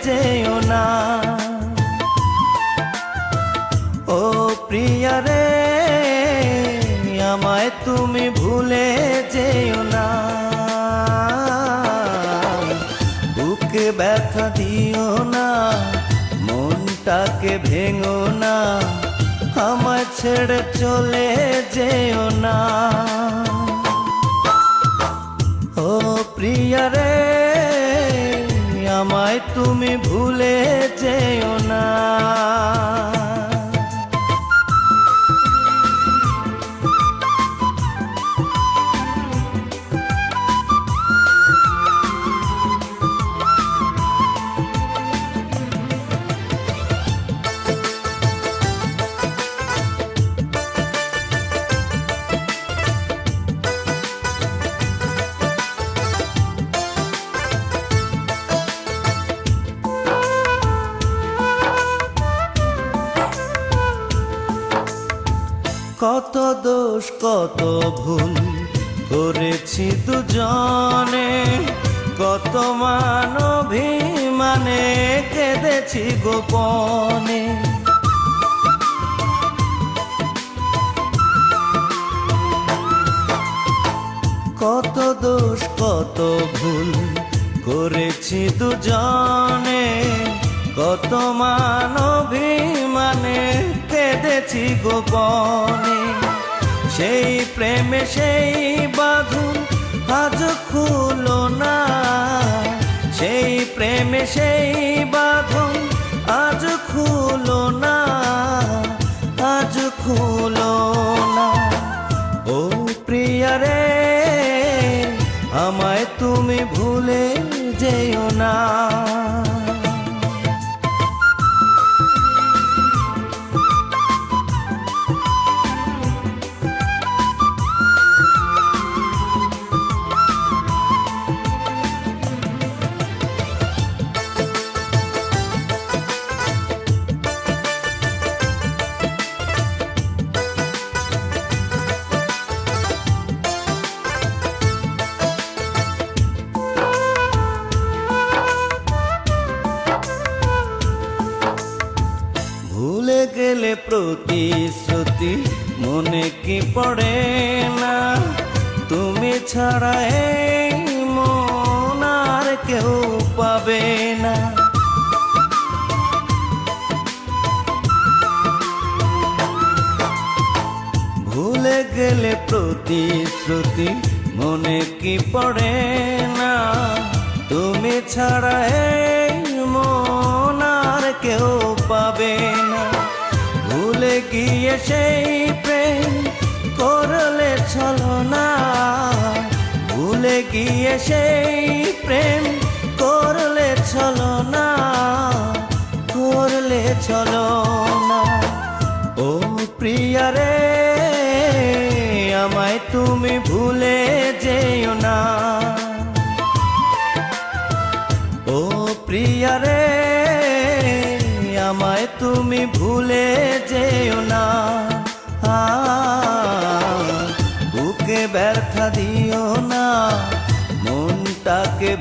যেও না। ও প্রিয়া রে, আমায় তুমি ভুলে যেও না। বুকে ব্যথা দিও না, মনটাকে ভেঙো না, আমায় ছেড়ে চলে যেও না। ও প্রিয়া রে, আমায় তুমি ভুলে যেও না। কত দোষ কত ভুল করেছি দুজনে, কত মান অভিমানে কেঁদেছি গোপনে। কত দোষ কত ভুল করেছি দুজনে, কত মান অভিমানে কেঁদেছি গোপনে। সেই প্রেমে সেই বাঁধন আজ খুলো না, সেই প্রেমে সেই বাঁধন আজ খুলো না, আজ খুলো না। ও প্রিয়া রে, আমায় তুমি ভুলে যেও না। ভুলে গেলে প্রতিশ্রুতি মনে কি পড়ে না, তুমি ছাড়া এই মন আর কেউ পাবে না। ভুলে গেলে প্রতিশ্রুতি মনে কি পড়ে না, তুমি ছাড়া এই মন আর কেউ পাবে না। ভুলে গিয়ে সেই প্রেম করলে ছলনা, ভুলে গিয়ে সেই প্রেম করলে ছলনা, করলে ছলনা। ও প্রিয়া রে, আমায় তুমি ভুলে যেও না। ও প্রিয়া রে, আমায় তুমি ভুলে যেও না। বুকে ব্যথা দিও না, মনটাকে